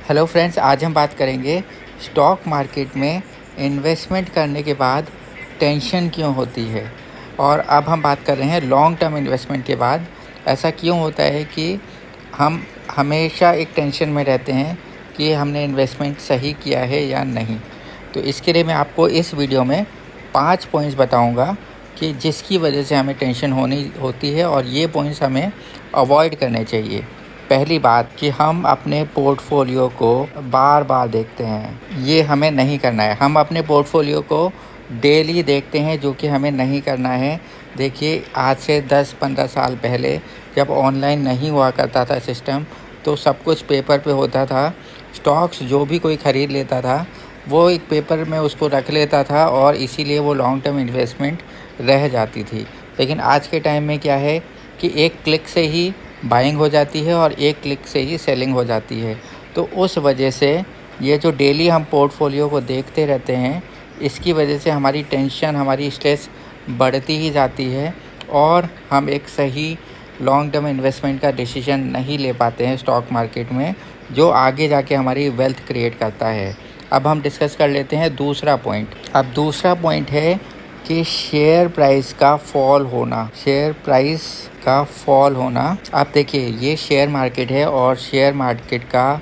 Hello friends, आज हम बात करेंगे स्टॉक मार्केट में इन्वेस्टमेंट करने के बाद टेंशन क्यों होती है। और अब हम बात कर रहे हैं लॉन्ग टर्म इन्वेस्टमेंट के बाद ऐसा क्यों होता है कि हम हमेशा एक टेंशन में रहते हैं कि हमने इन्वेस्टमेंट सही किया है या नहीं। तो इसके लिए मैं आपको इस वीडियो में 5 पॉइंट्स बताऊंगा कि जिसकी वजह से हमें टेंशन होती है और ये पॉइंट्स हमें अवॉइड करने चाहिए। पहली बात कि हम अपने पोर्टफोलियो को बार बार देखते हैं, ये हमें नहीं करना है। हम अपने पोर्टफोलियो को डेली देखते हैं, जो कि हमें नहीं करना है। देखिए, आज से 10-15 साल पहले जब ऑनलाइन नहीं हुआ करता था सिस्टम, तो सब कुछ पेपर पे होता था। स्टॉक्स जो भी कोई ख़रीद लेता था वो एक पेपर में उसको रख लेता था और इसीलिए वो लॉन्ग टर्म इन्वेस्टमेंट रह जाती थी। लेकिन आज के टाइम में क्या है कि एक क्लिक से ही बाइंग हो जाती है और एक क्लिक से ही सेलिंग हो जाती है। तो उस वजह से ये जो डेली हम पोर्टफोलियो को देखते रहते हैं, इसकी वजह से हमारी टेंशन, हमारी स्ट्रेस बढ़ती ही जाती है और हम एक सही लॉन्ग टर्म इन्वेस्टमेंट का डिसीजन नहीं ले पाते हैं स्टॉक मार्केट में, जो आगे जाके हमारी वेल्थ क्रिएट करता है। अब हम डिस्कस कर लेते हैं दूसरा पॉइंट। अब दूसरा पॉइंट है कि शेयर प्राइस का फॉल होना। आप देखिए, ये शेयर मार्केट है और शेयर मार्केट का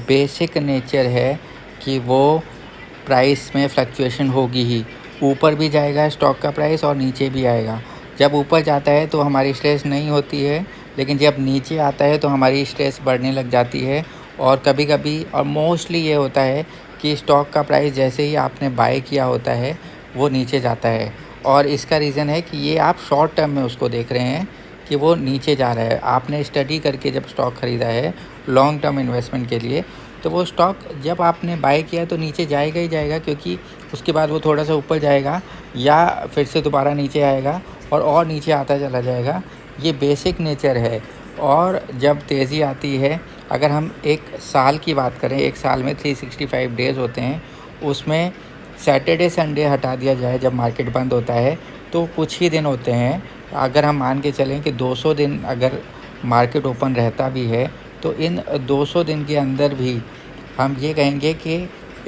बेसिक नेचर है कि वो प्राइस में फ्लक्चुएशन होगी ही। ऊपर भी जाएगा स्टॉक का प्राइस और नीचे भी आएगा। जब ऊपर जाता है तो हमारी स्ट्रेस नहीं होती है, लेकिन जब नीचे आता है तो हमारी स्ट्रेस बढ़ने लग जाती है। और कभी कभी और मोस्टली ये होता है कि स्टॉक का प्राइस जैसे ही आपने बाय किया होता है वो नीचे जाता है। और इसका रीज़न है कि ये आप शॉर्ट टर्म में उसको देख रहे हैं कि वो नीचे जा रहा है। आपने स्टडी करके जब स्टॉक ख़रीदा है लॉन्ग टर्म इन्वेस्टमेंट के लिए, तो वो स्टॉक जब आपने बाय किया तो नीचे जाएगा ही जाएगा, क्योंकि उसके बाद वो थोड़ा सा ऊपर जाएगा या फिर से दोबारा नीचे आएगा और नीचे आता चला जाएगा। ये बेसिक नेचर है। और जब तेज़ी आती है, अगर हम एक साल की बात करें, एक साल में 365 डेज़ होते हैं, उसमें सैटरडे संडे हटा दिया जाए जब मार्केट बंद होता है तो कुछ ही दिन होते हैं। अगर हम मान के चलें कि 200 दिन अगर मार्केट ओपन रहता भी है, तो इन 200 दिन के अंदर भी हम ये कहेंगे कि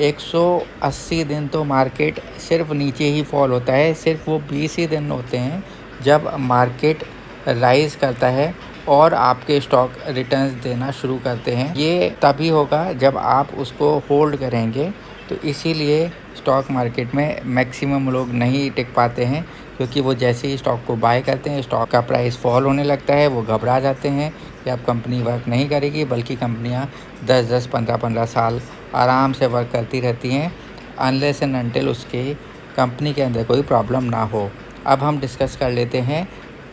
180 दिन तो मार्केट सिर्फ नीचे ही फॉल होता है। सिर्फ वो 20 ही दिन होते हैं जब मार्केट राइज़ करता है और आपके स्टॉक रिटर्न्स देना शुरू करते हैं। ये तभी होगा जब आप उसको होल्ड करेंगे। तो इसीलिए स्टॉक मार्केट में मैक्सिमम लोग नहीं टिक पाते हैं, क्योंकि वो जैसे ही स्टॉक को बाय करते हैं स्टॉक का प्राइस फॉल होने लगता है, वो घबरा जाते हैं कि अब कंपनी वर्क नहीं करेगी। बल्कि कंपनियां 10-10, 15-15 साल आराम से वर्क करती रहती हैं, अनलेस एंड अनटिल उसके कंपनी के अंदर कोई प्रॉब्लम ना हो। अब हम डिस्कस कर लेते हैं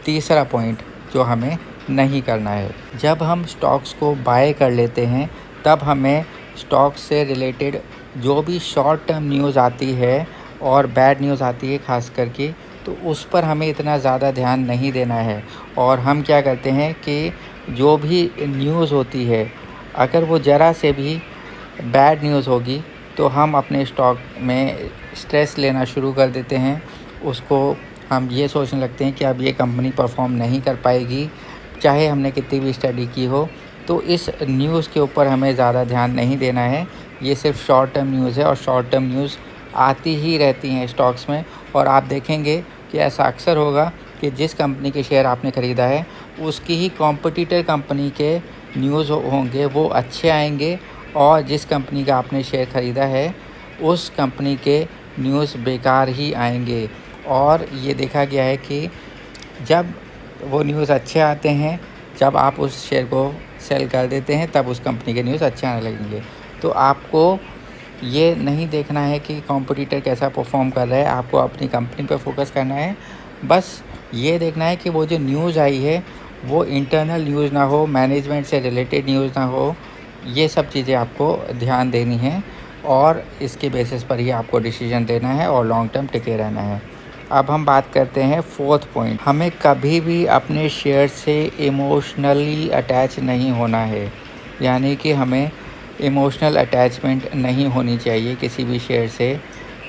तीसरा पॉइंट जो हमें नहीं करना है। जब हम स्टॉक्स को बाय कर लेते हैं तब हमें स्टॉक से रिलेटेड जो भी शॉर्ट टर्म न्यूज़ आती है और बैड न्यूज़ आती है ख़ास करके, तो उस पर हमें इतना ज़्यादा ध्यान नहीं देना है। और हम क्या करते हैं कि जो भी न्यूज़ होती है, अगर वो ज़रा से भी बैड न्यूज़ होगी तो हम अपने स्टॉक में स्ट्रेस लेना शुरू कर देते हैं। उसको हम ये सोचने लगते हैं कि अब ये कंपनी परफॉर्म नहीं कर पाएगी, चाहे हमने कितनी भी स्टडी की हो। तो इस न्यूज़ के ऊपर हमें ज़्यादा ध्यान नहीं देना है। ये सिर्फ शॉर्ट टर्म न्यूज़ है और शॉर्ट टर्म न्यूज़ आती ही रहती हैं स्टॉक्स में। और आप देखेंगे कि ऐसा अक्सर होगा कि जिस कंपनी के शेयर आपने ख़रीदा है उसकी ही कॉम्पिटिटर कंपनी के न्यूज़ होंगे, वो अच्छे आएंगे। और जिस कंपनी का आपने शेयर ख़रीदा है उस कंपनी के न्यूज़ बेकार ही आएंगे। और ये देखा गया है कि जब वो न्यूज़ अच्छे आते हैं, जब आप उस शेयर को सेल कर देते हैं, तब उस कंपनी के न्यूज़ अच्छे आने लगेंगे। तो आपको ये नहीं देखना है कि कॉम्पिटिटर कैसा परफॉर्म कर रहा है, आपको अपनी कंपनी पर फोकस करना है। बस ये देखना है कि वो जो न्यूज़ आई है वो इंटरनल न्यूज़ ना हो, मैनेजमेंट से रिलेटेड न्यूज़ ना हो। ये सब चीज़ें आपको ध्यान देनी है और इसके बेसिस पर ही आपको डिसीजन लेना है और लॉन्ग टर्म टिके रहना है। अब हम बात करते हैं फोर्थ पॉइंट। हमें कभी भी अपने शेयर से इमोशनली अटैच नहीं होना है, यानी कि हमें इमोशनल अटैचमेंट नहीं होनी चाहिए किसी भी शेयर से,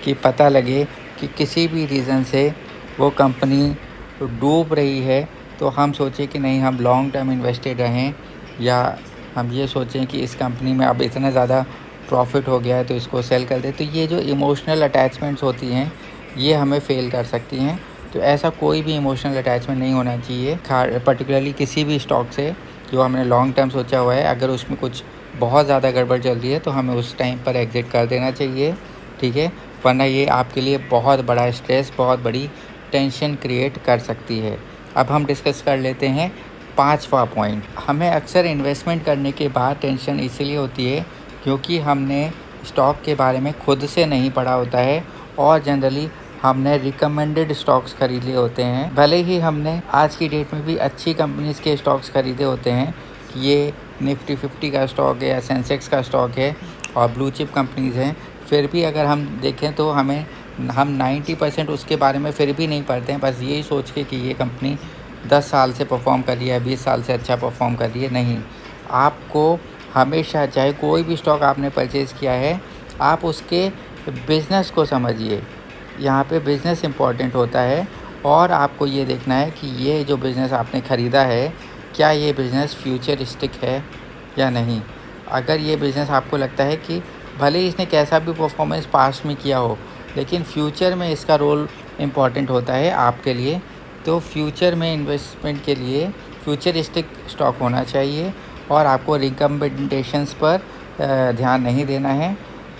कि पता लगे कि किसी भी रीज़न से वो कंपनी डूब रही है तो हम सोचें कि नहीं, हम लॉन्ग टर्म इन्वेस्टेड रहें या हम ये सोचें कि इस कंपनी में अब इतना ज़्यादा प्रॉफिट हो गया है तो इसको सेल कर दें। तो ये जो इमोशनल अटैचमेंट्स होती हैं ये हमें फ़ेल कर सकती हैं। तो ऐसा कोई भी इमोशनल अटैचमेंट नहीं होना चाहिए पर्टिकुलरली किसी भी स्टॉक से जो हमने लॉन्ग टर्म सोचा हुआ है। अगर उसमें कुछ बहुत ज़्यादा गड़बड़ चल रही है तो हमें उस टाइम पर एग्ज़िट कर देना चाहिए, ठीक है, वरना ये आपके लिए बहुत बड़ा स्ट्रेस, बहुत बड़ी टेंशन क्रिएट कर सकती है। अब हम डिस्कस कर लेते हैं 5वां पॉइंट। हमें अक्सर इन्वेस्टमेंट करने के बाद टेंशन इसीलिए होती है क्योंकि हमने स्टॉक के बारे में खुद से नहीं पढ़ा होता है और जनरली हमने रिकमेंडेड स्टॉक्स खरीदे होते हैं। भले ही हमने आज की डेट में भी अच्छी कंपनीज़ के स्टॉक्स खरीदे होते हैं कि ये निफ्टी 50 का स्टॉक है या सेंसेक्स का स्टॉक है और ब्लू चिप कंपनीज़ हैं, फिर भी अगर हम देखें तो हम 90% उसके बारे में फिर भी नहीं पढ़ते हैं, बस यही सोच के कि ये कंपनी 10 साल से परफॉर्म कर रही है, 20 साल से अच्छा परफॉर्म कर रही है। नहीं, आपको हमेशा चाहे कोई भी स्टॉक आपने परचेज़ किया है, आप उसके बिज़नेस को समझिए। यहाँ पे बिज़नेस इम्पॉर्टेंट होता है और आपको ये देखना है कि ये जो बिज़नेस आपने ख़रीदा है, क्या ये बिज़नेस फ्यूचरिस्टिक है या नहीं। अगर ये बिज़नेस आपको लगता है कि भले ही इसने कैसा भी परफॉर्मेंस पास्ट में किया हो, लेकिन फ्यूचर में इसका रोल इम्पॉर्टेंट होता है आपके लिए, तो फ्यूचर में इन्वेस्टमेंट के लिए फ्यूचरिस्टिक स्टॉक होना चाहिए और आपको रिकमेंडेशंस पर ध्यान नहीं देना है,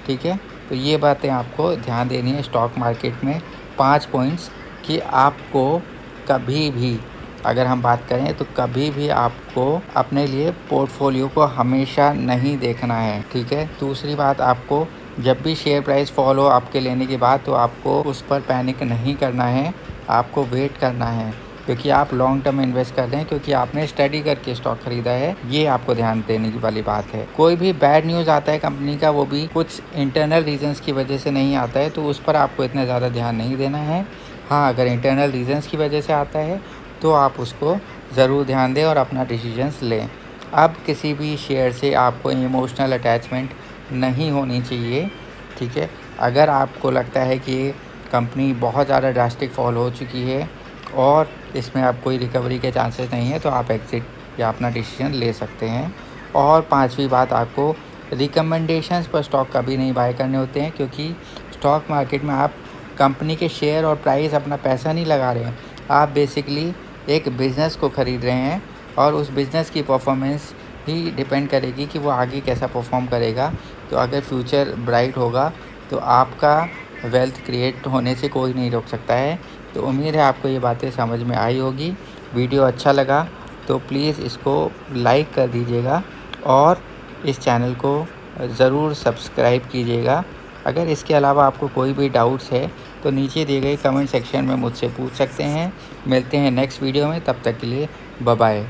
ठीक है। तो ये बातें आपको ध्यान देनी है स्टॉक मार्केट में। 5 पॉइंट्स कि आपको कभी भी, अगर हम बात करें तो कभी भी आपको अपने लिए पोर्टफोलियो को हमेशा नहीं देखना है, ठीक है। दूसरी बात, आपको जब भी शेयर प्राइस फॉल हो आपके लेने के बाद तो आपको उस पर पैनिक नहीं करना है, आपको वेट करना है क्योंकि आप लॉन्ग टर्म इन्वेस्ट कर रहे हैं, क्योंकि आपने स्टडी करके स्टॉक खरीदा है। ये आपको ध्यान देने की वाली बात है। कोई भी बैड न्यूज़ आता है कंपनी का, वो भी कुछ इंटरनल रीजंस की वजह से नहीं आता है, तो उस पर आपको इतना ज़्यादा ध्यान नहीं देना है। हाँ, अगर इंटरनल रीजंस की वजह से आता है तो आप उसको ज़रूर ध्यान दें और अपना डिसीजंस लें। अब किसी भी शेयर से आपको इमोशनल अटैचमेंट नहीं होनी चाहिए, ठीक है। अगर आपको लगता है कि कंपनी बहुत ज़्यादा ड्रास्टिक फॉल हो चुकी है और इसमें अब कोई रिकवरी के चांसेस नहीं है, तो आप एग्ज़िट या अपना डिसीजन ले सकते हैं। और 5वीं बात, आपको रिकमेंडेशंस पर स्टॉक कभी नहीं बाय करने होते हैं, क्योंकि स्टॉक मार्केट में आप कंपनी के शेयर और प्राइस अपना पैसा नहीं लगा रहे हैं, आप बेसिकली एक बिज़नेस को ख़रीद रहे हैं और उस बिज़नेस की परफॉर्मेंस ही डिपेंड करेगी कि वो आगे कैसा परफॉर्म करेगा। तो अगर फ्यूचर ब्राइट होगा तो आपका वेल्थ क्रिएट होने से कोई नहीं रोक सकता है। तो उम्मीद है आपको ये बातें समझ में आई होगी। वीडियो अच्छा लगा तो प्लीज़ इसको लाइक कर दीजिएगा और इस चैनल को ज़रूर सब्सक्राइब कीजिएगा। अगर इसके अलावा आपको कोई भी डाउट्स है तो नीचे दिए गए कमेंट सेक्शन में मुझसे पूछ सकते हैं। मिलते हैं नेक्स्ट वीडियो में, तब तक के लिए बाय बाय।